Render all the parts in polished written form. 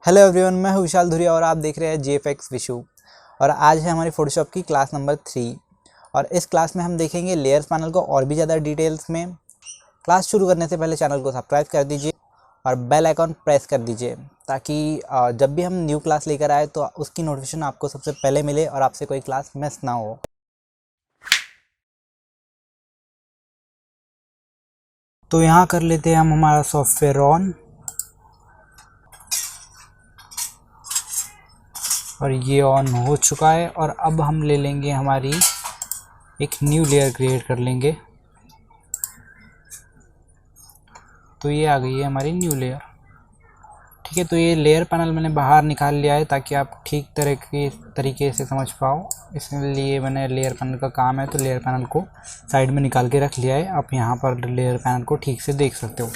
Hello everyone, मैं हूं विशाल धुरिया और आप देख रहे हैं जीएफएक्स विशु। और आज है हमारी फोटोशॉप की क्लास नंबर 3 और इस क्लास में हम देखेंगे लेयर्स पैनल को और भी ज़्यादा डिटेल्स में। क्लास शुरू करने से पहले चैनल को सब्सक्राइब कर दीजिए और बेल आइकॉन प्रेस कर दीजिए ताकि जब भी हम न्यू क्लास लेकर आए तो उसकी नोटिफिकेशन आपको सबसे पहले मिले और आपसे कोई क्लास मिस ना हो। तो यहाँ कर लेते हैं हम हमारा सॉफ्टवेयर ऑन और ये ऑन हो चुका है। और अब हम ले लेंगे हमारी एक न्यू लेयर क्रिएट कर लेंगे। तो ये आ गई है हमारी न्यू लेयर। ठीक है, तो ये लेयर पैनल मैंने बाहर निकाल लिया है ताकि आप ठीक तरीके से समझ पाओ। इसलिए मैंने लेयर पैनल का काम है तो लेयर पैनल को साइड में निकाल के रख लिया है। आप यहाँ पर लेयर पैनल को ठीक से देख सकते हो।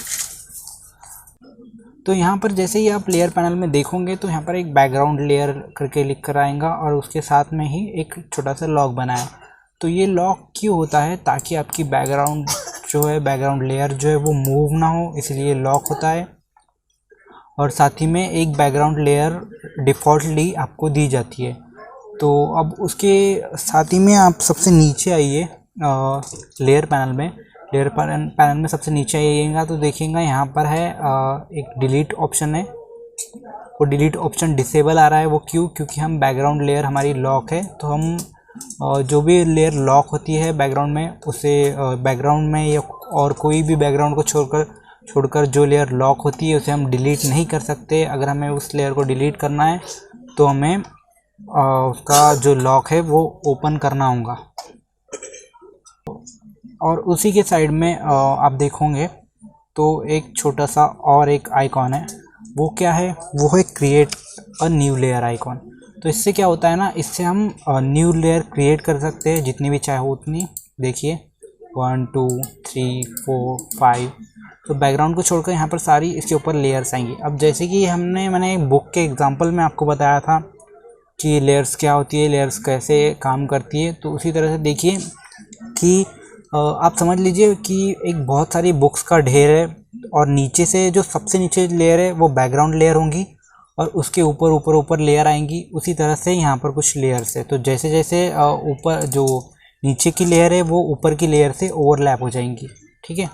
तो यहाँ पर जैसे ही आप लेयर पैनल में देखोगे तो यहाँ पर एक बैकग्राउंड लेयर करके लिख कर आएगा और उसके साथ में ही एक छोटा सा लॉक बना है। तो ये लॉक क्यों होता है? ताकि आपकी बैकग्राउंड लेयर जो है वो मूव ना हो, इसलिए लॉक होता है। और साथ ही में एक बैकग्राउंड लेयर डिफ़ॉल्टली आपको दी जाती है। तो अब उसके साथ ही में आप सबसे नीचे आइए लेयर पैनल में। लेयर पैनल में सबसे नीचे आइएगा तो देखिएगा यहाँ पर है एक डिलीट ऑप्शन है। वो डिलीट ऑप्शन डिसेबल आ रहा है। वो क्यों? क्योंकि हम बैकग्राउंड लेयर हमारी लॉक है। तो हम जो भी लेयर लॉक होती है बैकग्राउंड में, उसे बैकग्राउंड में या और कोई भी बैकग्राउंड को छोड़कर जो लेयर लॉक होती है उसे हम डिलीट नहीं कर सकते। अगर हमें उस लेयर को डिलीट करना है तो हमें उसका जो लॉक है वो ओपन करना होगा। और उसी के साइड में आप देखोगे तो एक छोटा सा और एक आइकॉन है। वो क्या है? वो है create a new layer icon. तो इससे क्या होता है ना, इससे हम न्यू लेयर क्रिएट कर सकते हैं जितनी भी चाहे उतनी। देखिए 1 2 3 4 5। तो बैकग्राउंड को छोड़कर यहाँ पर सारी इसके ऊपर लेयर्स आएंगी। अब जैसे कि मैंने बुक के एग्जांपल में आपको बताया था कि लेयर्स क्या होती है, लेयर्स कैसे काम करती है। तो उसी तरह से देखिए कि आप समझ लीजिए कि एक बहुत सारी बुक्स का ढेर है और नीचे से जो सबसे नीचे लेयर है वो बैकग्राउंड लेयर होंगी और उसके ऊपर लेयर आएंगी। उसी तरह से यहाँ पर कुछ लेयर्स है। तो जैसे जैसे ऊपर जो नीचे की लेयर है वो ऊपर की लेयर से ओवरलैप हो जाएंगी। ठीक है,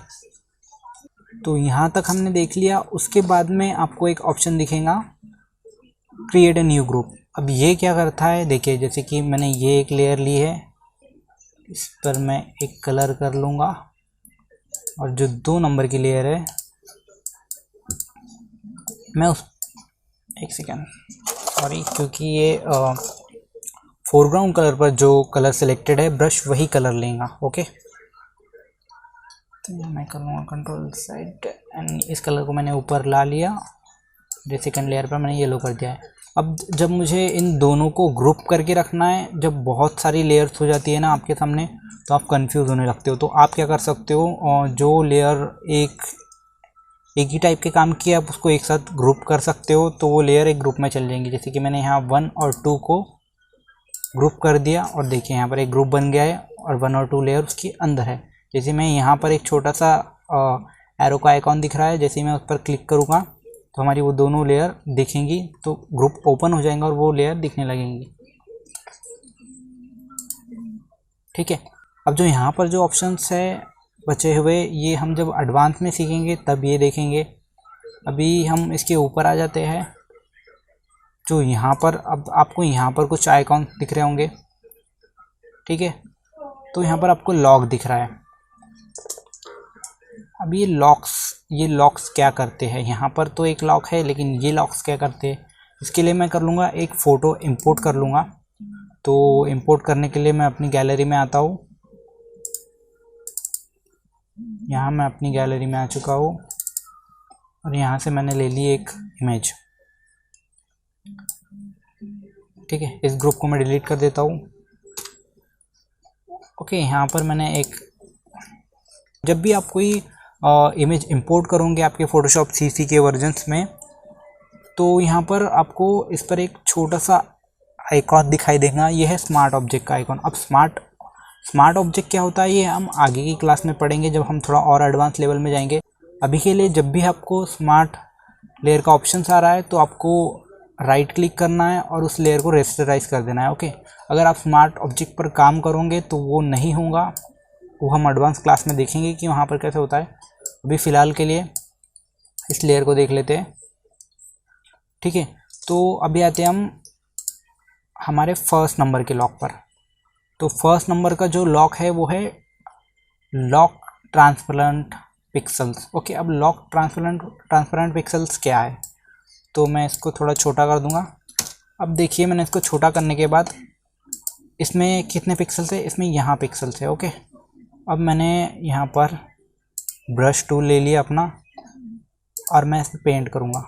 तो यहाँ तक हमने देख लिया। उसके बाद में आपको एक ऑप्शन दिखेगा क्रिएट ए न्यू ग्रुप। अब ये क्या करता है? देखिए, जैसे कि मैंने ये एक लेयर ली है, इस पर मैं एक कलर कर लूँगा और जो 2 नंबर की लेयर है मैं उस एक सेकेंड सॉरी, क्योंकि ये फोरग्राउंड कलर पर जो कलर सिलेक्टेड है ब्रश वही कलर लेगा। ओके, तो मैं कर लूँगा कंट्रोल साइड एंड इस कलर को मैंने ऊपर ला लिया। जो सेकेंड लेयर पर मैंने येलो कर दिया है। अब जब मुझे इन दोनों को ग्रुप करके रखना है, जब बहुत सारी लेयर्स हो जाती है ना आपके सामने, तो आप कंफ्यूज होने लगते हो। तो आप क्या कर सकते हो, जो लेयर एक ही टाइप के काम किया आप उसको एक साथ ग्रुप कर सकते हो। तो वो लेयर एक ग्रुप में चल जाएंगी। जैसे कि मैंने यहाँ 1 और 2 को ग्रुप कर दिया और देखिए यहाँ पर एक ग्रुप बन गया है और 1 और 2 लेयर उसके अंदर है। जैसे मैं यहाँ पर एक छोटा सा एरो का आइकॉन दिख रहा है, जैसे मैं उस पर क्लिक करूँगा तो हमारी वो दोनों लेयर दिखेंगी। तो ग्रुप ओपन हो जाएगा और वो लेयर दिखने लगेंगी। ठीक है, अब जो यहाँ पर जो ऑप्शंस है बचे हुए, ये हम जब एडवांस में सीखेंगे तब ये देखेंगे। अभी हम इसके ऊपर आ जाते हैं। जो यहाँ पर अब आपको यहाँ पर कुछ आइकॉन दिख रहे होंगे। ठीक है, तो यहाँ पर आपको लॉक दिख रहा है। अब ये लॉक्स क्या करते हैं? यहाँ पर तो एक लॉक है, लेकिन ये लॉक्स क्या करते हैं? इसके लिए मैं कर लूँगा एक फ़ोटो इंपोर्ट कर लूँगा। तो इंपोर्ट करने के लिए मैं अपनी गैलरी में आता हूँ। यहाँ मैं अपनी गैलरी में आ चुका हूँ और यहाँ से मैंने ले ली एक इमेज। ठीक है, इस ग्रुप को मैं डिलीट कर देता हूँ। ओके, यहाँ पर मैंने जब भी आप कोई इमेज इंपोर्ट करोगे आपके फ़ोटोशॉप सीसी के वर्जन्स में, तो यहाँ पर आपको इस पर एक छोटा सा आइकॉन दिखाई देगा। ये है स्मार्ट ऑब्जेक्ट का आइकॉन। अब स्मार्ट ऑब्जेक्ट क्या होता है ये हम आगे की क्लास में पढ़ेंगे जब हम थोड़ा और एडवांस लेवल में जाएंगे। अभी के लिए जब भी आपको स्मार्ट लेयर का ऑप्शन आ रहा है तो आपको राइट क्लिक करना है और उस लेयर को रेस्टराइज कर देना है। ओके, अगर आप स्मार्ट ऑब्जेक्ट पर काम करोगे तो वो नहीं होगा, वो हम एडवांस क्लास में देखेंगे कि वहाँ पर कैसे होता है। अभी फ़िलहाल के लिए इस लेयर को देख लेते हैं। ठीक है, तो अभी आते हैं हम हमारे फर्स्ट नंबर के लॉक पर। तो फर्स्ट नंबर का जो लॉक है वो है लॉक ट्रांसपेरेंट पिक्सल्स। ओके, अब लॉक ट्रांसपेरेंट पिक्सल्स क्या है, तो मैं इसको थोड़ा छोटा कर दूंगा। अब देखिए मैंने इसको छोटा करने के बाद इसमें कितने पिक्सल्स है, इसमें यहाँ पिक्सल्स है। ओके, अब मैंने यहाँ पर ब्रश टूल ले लिया अपना और मैं इस पर पेंट करूँगा।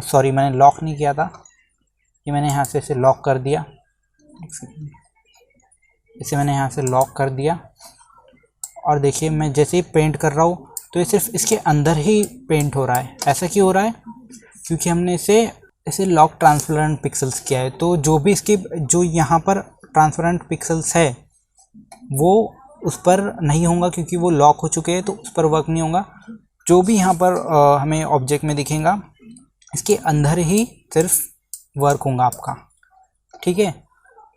सॉरी, मैंने लॉक नहीं किया था, ये मैंने यहाँ से इसे लॉक कर दिया। इसे मैंने यहाँ से लॉक कर दिया और देखिए मैं जैसे ही पेंट कर रहा हूँ तो ये सिर्फ इसके अंदर ही पेंट हो रहा है। ऐसा क्यों हो रहा है, क्योंकि हमने इसे लॉक ट्रांसपेरेंट पिक्सल्स किया है। तो जो भी इसके जो यहाँ पर ट्रांसपेरेंट पिक्सल्स है वो उस पर नहीं होगा, क्योंकि वो लॉक हो चुके हैं, तो उस पर वर्क नहीं होगा। जो भी यहाँ पर हमें ऑब्जेक्ट में दिखेगा इसके अंदर ही सिर्फ वर्क होगा आपका। ठीक है,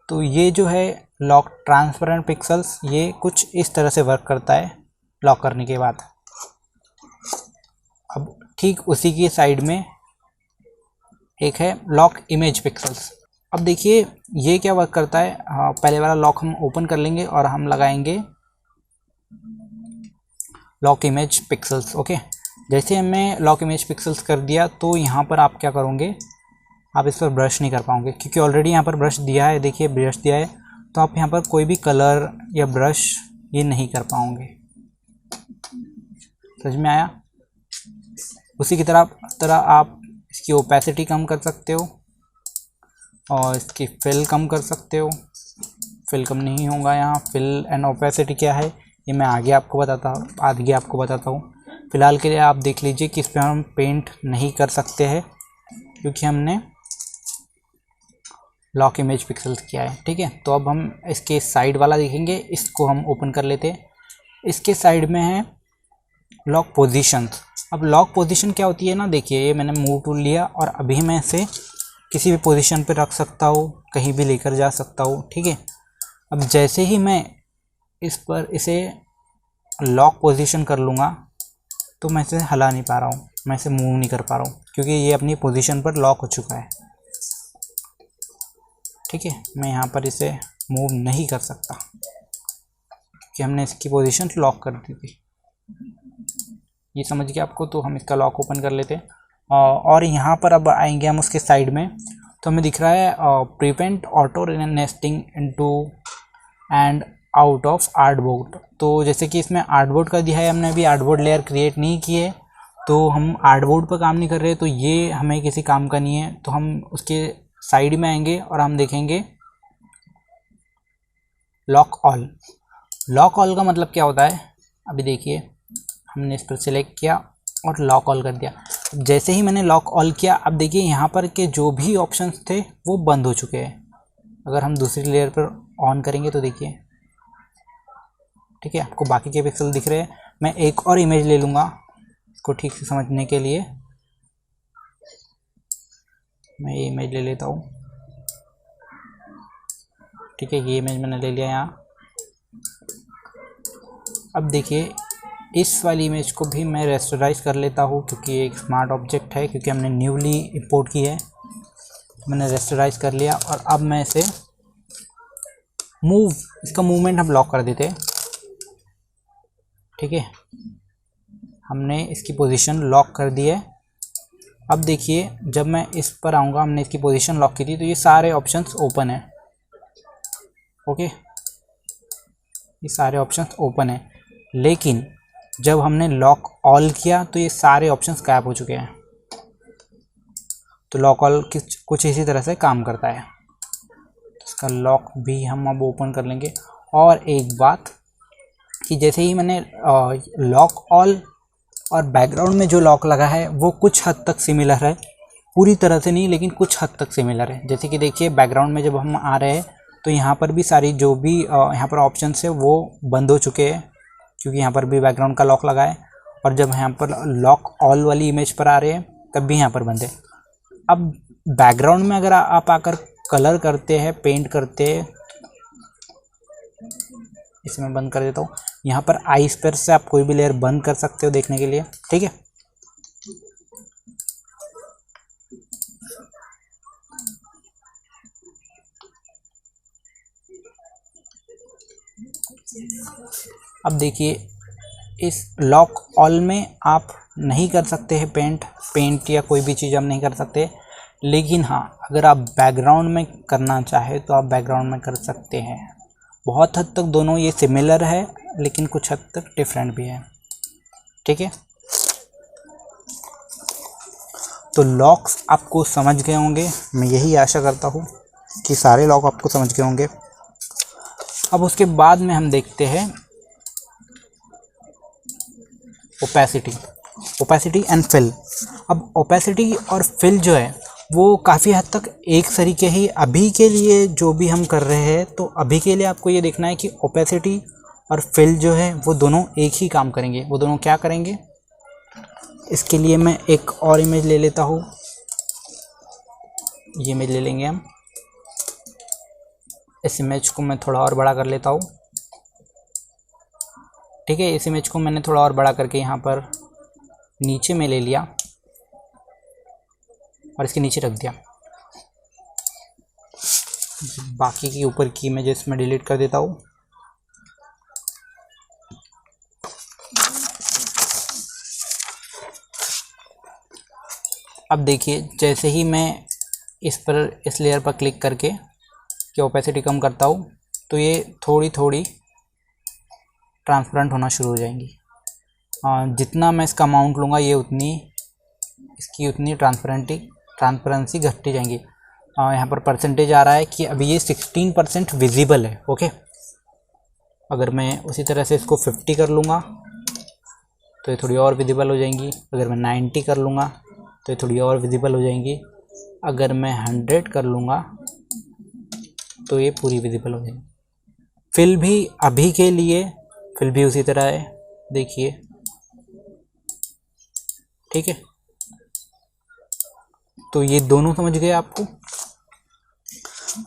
तो ये जो है लॉक ट्रांसपेरेंट पिक्सल्स, ये कुछ इस तरह से वर्क करता है लॉक करने के बाद। अब ठीक उसी की साइड में एक है लॉक इमेज पिक्सल्स। अब देखिए ये क्या वर्क करता है। पहले वाला लॉक हम ओपन कर लेंगे और हम लगाएंगे लॉक इमेज पिक्सल्स। ओके, जैसे हमने लॉक इमेज पिक्सल्स कर दिया तो यहाँ पर आप क्या करोगे, आप इस पर ब्रश नहीं कर पाओगे, क्योंकि ऑलरेडी यहाँ पर ब्रश दिया है। देखिए ब्रश दिया है, तो आप यहाँ पर कोई भी कलर या ब्रश ये नहीं कर पाओगे। समझ में आया। उसी की तरह आप इसकी ओपेसिटी कम कर सकते हो और इसकी फिल कम कर सकते हो। फिल कम नहीं होगा यहाँ। फिल एंड ओपेसिटी क्या है ये मैं आगे आपको बताता हूँ। फ़िलहाल के लिए आप देख लीजिए कि इस पर हम पेंट नहीं कर सकते हैं, क्योंकि हमने लॉक इमेज पिक्सल्स किया है। ठीक है, तो अब हम इसके साइड वाला देखेंगे, इसको हम ओपन कर लेते हैं। इसके साइड में है लॉक पोजीशंस। अब लॉक पोजीशन क्या होती है ना, देखिए ये मैंने मूव टूल लिया और अभी मैं इसे किसी भी पोजीशन पे रख सकता हूँ, कहीं भी लेकर जा सकता हूँ। ठीक है, अब जैसे ही मैं इस पर इसे लॉक पोजीशन कर लूँगा तो मैं इसे हिला नहीं पा रहा हूँ, मैं इसे मूव नहीं कर पा रहा हूँ, क्योंकि ये अपनी पोजीशन पर लॉक हो चुका है। ठीक है, मैं यहाँ पर इसे मूव नहीं कर सकता क्योंकि हमने इसकी पोजीशन लॉक कर दी थी। ये समझ गया आपको। तो हम इसका लॉक ओपन कर लेते हैं और यहाँ पर अब आएंगे हम उसके साइड में, तो हमें दिख रहा है prevent auto nesting into and out of artboard. तो जैसे कि इसमें आर्टबोर्ड का दिया है, हमने अभी आर्टबोर्ड लेयर क्रिएट नहीं की है, तो हम आर्टबोर्ड पर काम नहीं कर रहे, तो ये हमें किसी काम का नहीं है। तो हम उसके साइड में आएंगे और हम देखेंगे लॉक ऑल। लॉक ऑल का मतलब क्या होता है, अभी देखिए हमने इस पर सिलेक्ट किया और लॉक ऑल कर दिया। जैसे ही मैंने लॉक ऑल किया, अब देखिए यहाँ पर के जो भी ऑप्शंस थे वो बंद हो चुके हैं। अगर हम दूसरी लेयर पर ऑन करेंगे तो देखिए, ठीक है, आपको बाकी के पिक्सल दिख रहे हैं। मैं एक और इमेज ले लूँगा इसको ठीक से समझने के लिए। मैं ये इमेज ले लेता हूँ। ठीक है, ये इमेज मैंने ले लिया यहाँ। अब देखिए इस वाली इमेज को भी मैं रेस्टराइज कर लेता हूँ, क्योंकि ये एक स्मार्ट ऑब्जेक्ट है, क्योंकि हमने न्यूली इंपोर्ट की है। मैंने रेस्टराइज कर लिया और अब मैं इसे इसका मूवमेंट हम लॉक कर देते हैं। ठीक है, हमने इसकी पोजीशन लॉक कर दी है। अब देखिए जब मैं इस पर आऊँगा, हमने इसकी पोजीशन लॉक की थी, तो ये सारे ऑप्शंस ओपन है। ओके, ये सारे ऑप्शंस ओपन है, लेकिन जब हमने लॉक ऑल किया तो ये सारे ऑप्शंस गायब हो चुके हैं। तो लॉक ऑल कुछ इसी तरह से काम करता है। इसका लॉक भी हम अब ओपन कर लेंगे। और एक बात कि जैसे ही मैंने लॉक ऑल और बैकग्राउंड में जो लॉक लगा है वो कुछ हद तक सिमिलर है, पूरी तरह से नहीं लेकिन कुछ हद तक सिमिलर है। जैसे कि देखिए बैकग्राउंड में जब हम आ रहे हैं तो यहाँ पर भी सारी जो भी यहाँ पर ऑप्शंस है वो बंद हो चुके हैं, क्योंकि यहाँ पर भी बैकग्राउंड का लॉक लगा है। और जब यहाँ पर लॉक ऑल वाली इमेज पर आ रहे हैं तब भी यहाँ पर बंद है। अब बैकग्राउंड में अगर आप आकर कलर करते हैं, पेंट करते हैं, इसे मैं बंद कर देता हूँ। यहाँ पर आई स्पेयर से आप कोई भी लेयर बंद कर सकते हो देखने के लिए, ठीक है। अब देखिए इस लॉक ऑल में आप नहीं कर सकते हैं पेंट या कोई भी चीज़ आप नहीं कर सकते, लेकिन हाँ अगर आप बैकग्राउंड में करना चाहे तो आप बैकग्राउंड में कर सकते हैं। बहुत हद तक दोनों ये सिमिलर है, लेकिन कुछ हद तक डिफरेंट भी है, ठीक है। तो लॉक्स आपको समझ गए होंगे, मैं यही आशा करता हूँ कि सारे लॉक आपको समझ गए होंगे। अब उसके बाद में हम देखते हैं ओपेसिटी एंड फिल। अब ओपेसिटी और फिल जो है वो काफ़ी हद तक एक तरीके ही अभी के लिए जो भी हम कर रहे हैं, तो अभी के लिए आपको ये देखना है कि ओपेसिटी और फिल जो है वो दोनों एक ही काम करेंगे। वो दोनों क्या करेंगे, इसके लिए मैं एक और इमेज ले लेता हूँ। ये इमेज ले लेंगे हम। इस इमेज को मैं थोड़ा और बड़ा कर लेता हूँ, ठीक है। इस इमेज को मैंने थोड़ा और बड़ा करके यहाँ पर नीचे में ले लिया और इसके नीचे रख दिया। बाकी की ऊपर की इमेजेस में डिलीट कर देता हूँ। अब देखिए जैसे ही मैं इस लेयर पर क्लिक करके कि ओपेसिटी कम करता हूँ तो ये थोड़ी थोड़ी ट्रांसपेरेंट होना शुरू हो जाएंगी। जितना मैं इसका अमाउंट लूँगा ये उतनी ट्रांसपेरेंसी घटती जाएंगी। यहाँ पर परसेंटेज आ रहा है कि अभी ये 16% विजिबल है, ओके। अगर मैं उसी तरह से इसको 50 कर लूँगा तो ये थोड़ी और विजिबल हो जाएंगी। अगर मैं 90 कर लूँगा तो ये थोड़ी और विजिबल हो जाएंगी। अगर मैं 100 कर लूँगा तो ये पूरी विजिबल हो जाएगी। फिल भी अभी के लिए फिल भी उसी तरह है, देखिए, ठीक है। तो ये दोनों समझ गए आपको।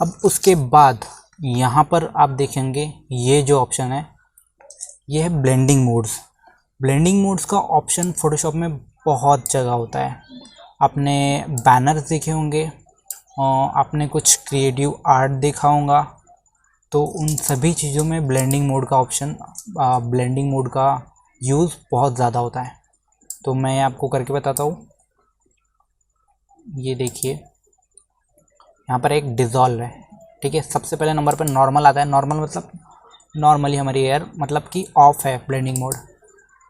अब उसके बाद यहाँ पर आप देखेंगे ये जो ऑप्शन है ये है ब्लेंडिंग मोड्स का ऑप्शन फोटोशॉप में बहुत जगह होता है। आपने बैनर्स देखे होंगे, आपने कुछ क्रिएटिव आर्ट देखा होगा, तो उन सभी चीज़ों में ब्लेंडिंग मोड का यूज़ बहुत ज़्यादा होता है। तो मैं आपको करके बताता हूँ। ये देखिए यहाँ पर एक डिज़ोल्व है, ठीक है। सबसे पहले नंबर पर नॉर्मल आता है। नॉर्मल मतलब नॉर्मली हमारी एयर मतलब कि ऑफ है ब्लेंडिंग मोड।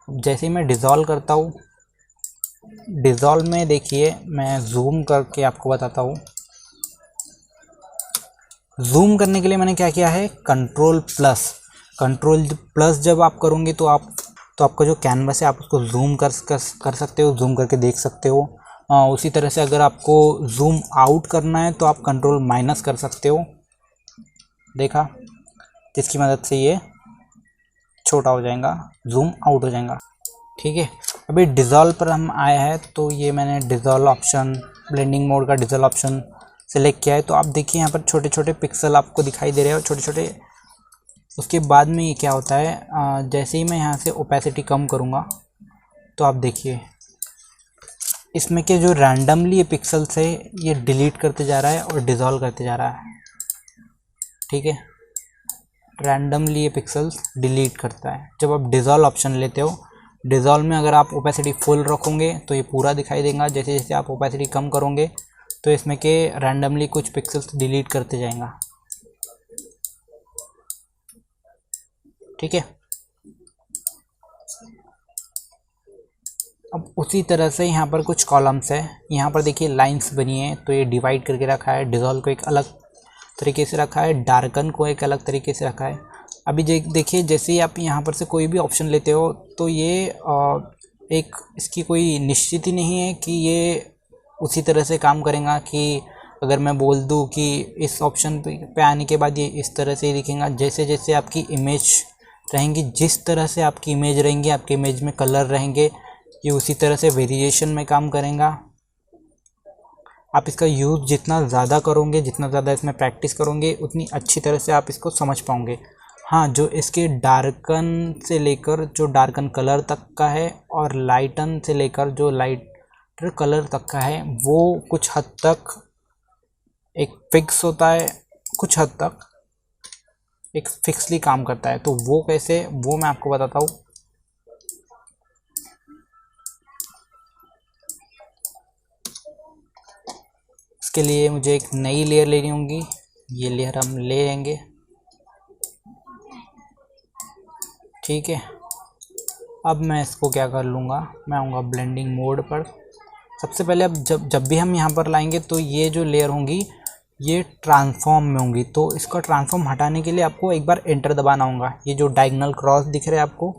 जैसे ही मैं डिज़ोल्व करता हूँ, डिज़ोल्व में देखिए मैं जूम करके आपको बताता हूँ। जूम करने के लिए मैंने क्या किया है, कंट्रोल प्लस जब आप करोगे तो आपका जो कैनवस है आप उसको जूम कर सकते हो, जूम करके देख सकते हो। उसी तरह से अगर आपको जूम आउट करना है तो आप कंट्रोल माइनस कर सकते हो, देखा, जिसकी मदद से ये छोटा हो जाएगा, जूम आउट हो जाएगा, ठीक है। अभी डिज़ोल्व पर हम आए हैं तो ये मैंने डिज़ोल्व ऑप्शन, ब्लेंडिंग मोड का डिज़ोल्व ऑप्शन सेलेक्ट किया है। तो आप देखिए यहाँ पर छोटे छोटे पिक्सल आपको दिखाई दे रहे हैं और छोटे छोटे। उसके बाद में ये क्या होता है, जैसे ही मैं यहाँ से ओपेसिटी कम करूँगा तो आप देखिए इसमें के जो रैंडमली ये पिक्सल्स है ये डिलीट करते जा रहा है और डिज़ोल्व करते जा रहा है, ठीक है। रैंडमली ये पिक्सल्स डिलीट करता है। जब आप डिज़ोल्व ऑप्शन लेते हो, डिज़ोल्व में अगर आप ओपेसिटी फुल रखोगे तो ये पूरा दिखाई देगा। जैसे जैसे आप ओपेसिटी कम करोगे तो इसमें के रैंडमली कुछ पिक्सल्स डिलीट करते जाएगा, ठीक है। अब उसी तरह से यहाँ पर कुछ कॉलम्स है। यहाँ पर देखिए लाइंस बनी है तो ये डिवाइड करके रखा है। डिज़ोल्व को एक अलग तरीके से रखा है, डार्कन को एक अलग तरीके से रखा है। अभी देखिए जैसे ही आप यहाँ पर से कोई भी ऑप्शन लेते हो तो ये एक इसकी कोई निश्चित ही नहीं है कि ये उसी तरह से काम करेगा। कि अगर मैं बोल दूँ कि इस ऑप्शन पे आने के बाद ये इस तरह से ही दिखेगा। जैसे जैसे आपकी इमेज रहेंगी, जिस तरह से आपकी इमेज रहेंगी, आपके इमेज में कलर रहेंगे, ये उसी तरह से वेरिएशन में काम करेगा, आप इसका यूज़ जितना ज़्यादा करोगे, जितना ज़्यादा इसमें प्रैक्टिस करोगे, उतनी अच्छी तरह से आप इसको समझ पाओगे। हाँ, जो इसके डार्कन से लेकर जो डार्कन कलर तक का है और लाइटन से लेकर जो लाइटर कलर तक का है, वो कुछ हद तक एक फिक्स होता है, कुछ हद तक एक फिक्सली काम करता है। तो वो कैसे, वो मैं आपको बताता हूँ। इसके लिए मुझे एक नई लेयर लेनी होगी। ये लेयर हम ले लेंगे, ठीक है। अब मैं इसको क्या कर लूँगा, मैं आऊँगा ब्लेंडिंग मोड पर। सबसे पहले अब जब भी हम यहाँ पर लाएंगे तो ये जो लेयर होंगी ये ट्रांसफॉर्म में होंगी। तो इसका ट्रांसफॉर्म हटाने के लिए आपको एक बार एंटर दबाना होगा। ये जो डायगोनल क्रॉस दिख रहा है आपको,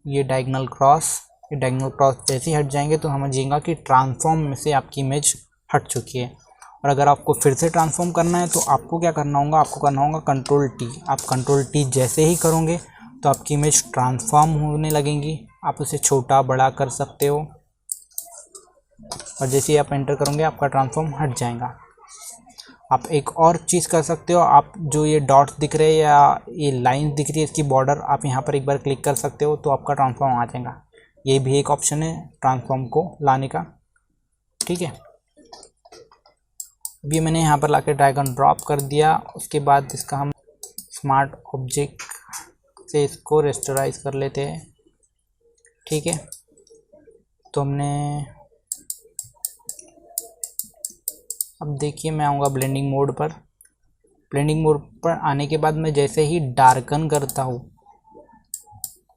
ये डायगोनल क्रॉस जैसे ही हट जाएंगे तो समझिएगा कि ट्रांसफॉर्म में से आपकी इमेज हट चुकी है। और अगर आपको फिर से ट्रांसफॉर्म करना है तो आपको क्या करना होगा, आपको करना होगा कंट्रोल टी। आप कंट्रोल टी जैसे ही करोगे तो आपकी इमेज ट्रांसफॉर्म होने लगेंगी। आप उसे छोटा बड़ा कर सकते हो और जैसे ही आप एंटर करोगे आपका ट्रांसफॉर्म हट जाएगा। आप एक और चीज़ कर सकते हो, आप जो ये डॉट्स दिख रहे हैं या ये लाइन दिख रही है इसकी बॉर्डर, आप यहाँ पर एक बार क्लिक कर सकते हो तो आपका ट्रांसफॉर्म आ जाएगा। ये भी एक ऑप्शन है ट्रांसफॉर्म को लाने का, ठीक है। अभी मैंने यहाँ पर लाके ड्रैग एंड ड्रॉप कर दिया। उसके बाद इसका हम स्मार्ट ऑब्जेक्ट से इसको रेस्टोराइज कर लेते हैं, ठीक है। तो हमने अब देखिए मैं आऊँगा ब्लेंडिंग मोड पर। ब्लेंडिंग मोड पर आने के बाद मैं जैसे ही डार्कन करता हूँ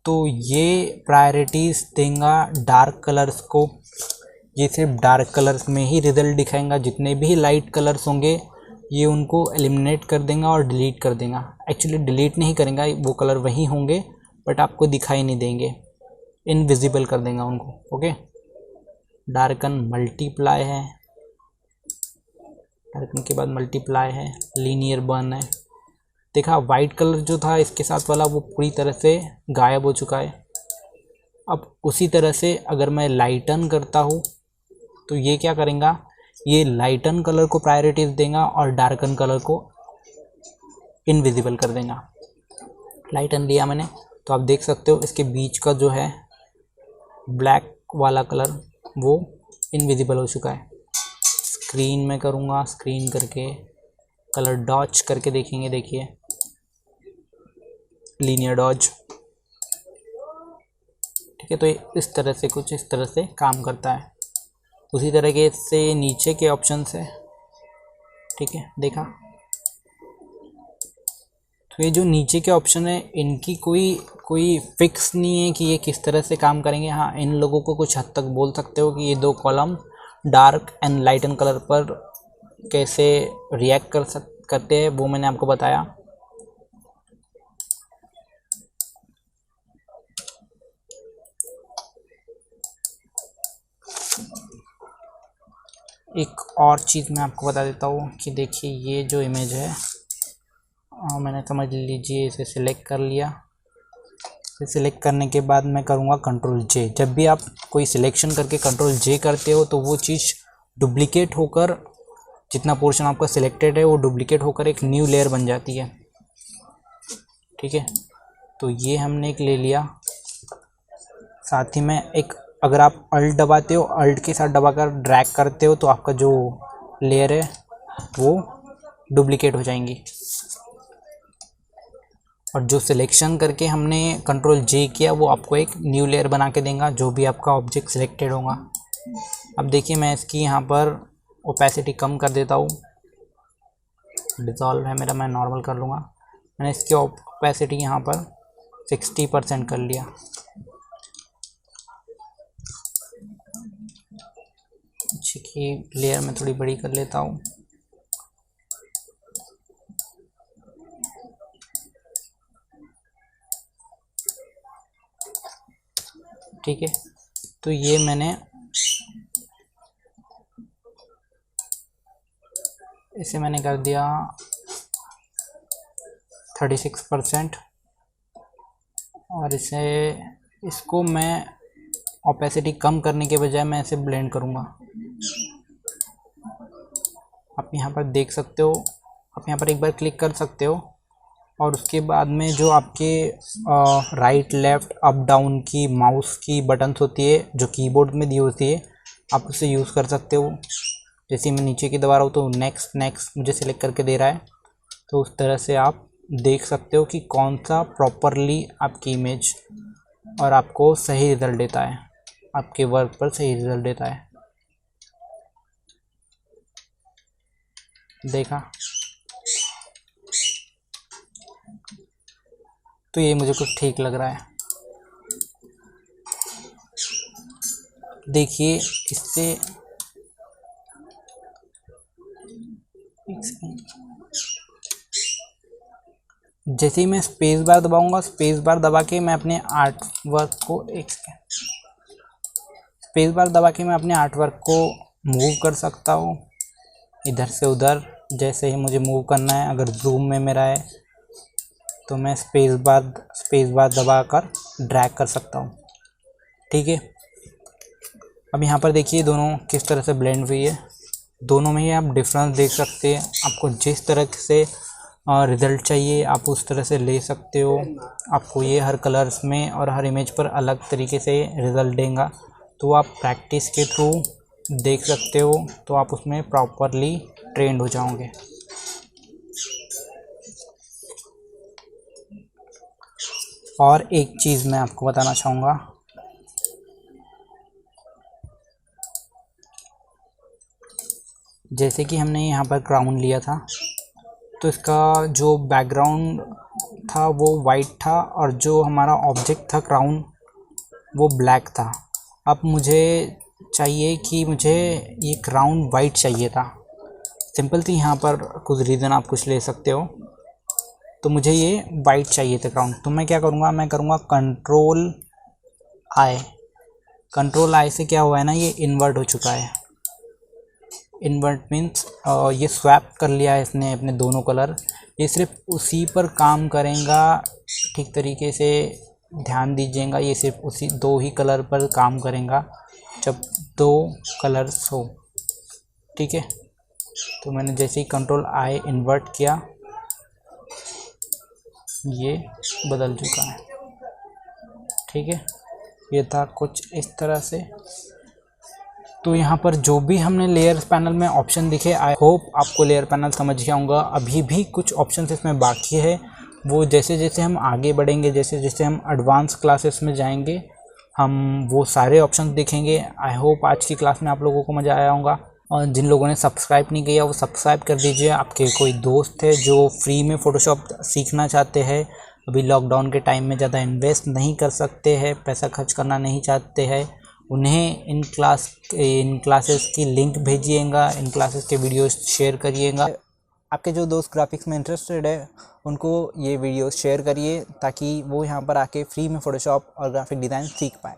तो ये प्रायोरिटीज़ देगा डार्क कलर्स को। ये सिर्फ डार्क कलर्स में ही रिजल्ट दिखाएगा। जितने भी लाइट कलर्स होंगे ये उनको एलिमिनेट कर देगा और डिलीट कर देगा। एक्चुअली डिलीट नहीं करेगा, वो कलर वही होंगे बट आपको दिखाई नहीं देंगे, इनविजिबल कर देगा उनको, ओके। डार्कन मल्टीप्लाई है, डार्कन के बाद मल्टीप्लाई है, लीनियर बर्न है। देखा वाइट कलर जो था इसके साथ वाला वो पूरी तरह से गायब हो चुका है। अब उसी तरह से अगर मैं लाइटन करता हूँ तो ये क्या करेगा, ये लाइटन कलर को प्रायोरिटीज देगा और डार्कन कलर को इनविजिबल कर देगा। लाइटन लिया मैंने तो आप देख सकते हो इसके बीच का जो है ब्लैक वाला कलर वो इनविजिबल हो चुका है। स्क्रीन में करूँगा, स्क्रीन करके कलर डॉज करके देखेंगे, देखिए लीनियर डॉज, ठीक है। तो इस तरह से कुछ इस तरह से काम करता है। उसी तरह के से नीचे के ऑप्शन है, ठीक है, देखा। तो ये जो नीचे के ऑप्शन है इनकी कोई फिक्स नहीं है कि ये किस तरह से काम करेंगे। हाँ, इन लोगों को कुछ हद तक बोल सकते हो कि ये दो column dark and lighten colour पर कैसे रिएक्ट करते हैं, वो मैंने आपको बताया। एक और चीज़ मैं आपको बता देता हूँ कि देखिए ये जो इमेज है मैंने समझ लीजिए इसे सिलेक्ट कर लिया। इसे सिलेक्ट करने के बाद मैं करूँगा कंट्रोल जे। जब भी आप कोई सिलेक्शन करके कंट्रोल जे करते हो तो वो चीज़ डुप्लीकेट होकर, जितना पोर्शन आपका सिलेक्टेड है वो डुप्लीकेट होकर एक न्यू लेयर बन जाती है, ठीक है। तो ये हमने एक ले लिया। साथ ही में एक, अगर आप अल्ट दबाते हो, अल्ट के साथ दबाकर ड्रैग करते हो तो आपका जो लेयर है वो डुप्लीकेट हो जाएंगी। और जो सिलेक्शन करके हमने कंट्रोल जे किया वो आपको एक न्यू लेयर बना के देगा जो भी आपका ऑब्जेक्ट सिलेक्टेड होगा। अब देखिए मैं इसकी यहाँ पर ओपेसिटी कम कर देता हूँ। डिज़ोल्व है मेरा, मैं नॉर्मल कर लूँगा। मैंने इसकी ओपेसिटी यहाँ पर 60% कर लिया। अच्छी की लेयर में थोड़ी बड़ी कर लेता हूँ। ठीक है, तो ये मैंने इसे मैंने कर दिया 36% और इसको मैं ओपेसिटी कम करने के बजाय मैं इसे ब्लेंड करूँगा। आप यहाँ पर देख सकते हो। आप यहाँ पर एक बार क्लिक कर सकते हो और उसके बाद में जो आपके राइट लेफ़्ट अप डाउन की माउस की बटन्स होती है जो कीबोर्ड में दी होती है, आप उसे यूज़ कर सकते हो। जैसे मैं नीचे की दबा रहा हूँ तो नेक्स्ट नेक्स्ट मुझे सिलेक्ट करके दे रहा है। तो उस तरह से आप देख सकते हो कि कौन सा प्रॉपरली आपकी इमेज और आपको सही रिज़ल्ट देता है, आपके वर्क पर सही रिज़ल्ट देता है। देखा, तो ये मुझे कुछ ठीक लग रहा है। देखिए इससे जैसे ही मैं स्पेस बार दबाऊंगा, स्पेस बार दबा के मैं अपने आर्ट वर्क को स्पेस बार दबा के मैं अपने आर्ट वर्क को मूव कर सकता हूँ इधर से उधर, जैसे ही मुझे मूव करना है। अगर जूम में मेरा है तो मैं स्पेस बार दबा कर ड्रैग कर सकता हूँ। ठीक है, अब यहाँ पर देखिए दोनों किस तरह से ब्लेंड हुई है। दोनों में ही आप डिफरेंस देख सकते हैं। आपको जिस तरह से रिज़ल्ट चाहिए आप उस तरह से ले सकते हो। आपको ये हर कलर्स में और हर इमेज पर अलग तरीके से रिज़ल्ट देगा, तो आप प्रैक्टिस के थ्रू देख सकते हो, तो आप उसमें प्रॉपरली ट्रेंड हो जाओगे। और एक चीज़ मैं आपको बताना चाहूँगा, जैसे कि हमने यहाँ पर क्राउन लिया था तो इसका जो बैकग्राउंड था वो वाइट था और जो हमारा ऑब्जेक्ट था क्राउन वो ब्लैक था। अब मुझे चाहिए कि मुझे ये क्राउन वाइट चाहिए था। सिंपल थी, यहाँ पर कुछ रीज़न आप कुछ ले सकते हो। तो मुझे ये वाइट चाहिए था क्राउन, तो मैं क्या करूँगा, मैं करूँगा कंट्रोल आई। कंट्रोल आई से क्या हुआ है ना, ये इन्वर्ट हो चुका है। इन्वर्ट मीन्स ये स्वैप कर लिया है इसने अपने दोनों कलर। ये सिर्फ उसी पर काम करेगा, ठीक तरीके से ध्यान दीजिएगा। ये सिर्फ उसी दो ही कलर पर काम करेगा जब दो कलर्स हो। ठीक है, तो मैंने जैसे ही कंट्रोल आई इन्वर्ट किया, ये बदल चुका है। ठीक है, ये था कुछ इस तरह से। तो यहाँ पर जो भी हमने लेयर पैनल में ऑप्शन दिखे, आई होप आपको लेयर पैनल समझ गया होगा। अभी भी कुछ ऑप्शन इसमें बाकी है, वो जैसे जैसे हम आगे बढ़ेंगे, जैसे जैसे हम एडवांस क्लासेस में जाएंगे, हम वो सारे ऑप्शन देखेंगे। आई होप आज की क्लास में आप लोगों को मज़ा आया होगा। और जिन लोगों ने सब्सक्राइब नहीं किया वो सब्सक्राइब कर दीजिए। आपके कोई दोस्त है जो फ्री में फ़ोटोशॉप सीखना चाहते हैं, अभी लॉकडाउन के टाइम में ज़्यादा इन्वेस्ट नहीं कर सकते हैं, पैसा खर्च करना नहीं चाहते हैं, उन्हें इन क्लासेस की लिंक भेजिएगा, इन क्लासेस के वीडियोस शेयर करिएगा। आपके जो दोस्त ग्राफिक्स में इंटरेस्टेड है उनको ये वीडियोस शेयर करिए ताकि वो यहाँ पर आके फ्री में फ़ोटोशॉप और ग्राफिक डिज़ाइन सीख पाए।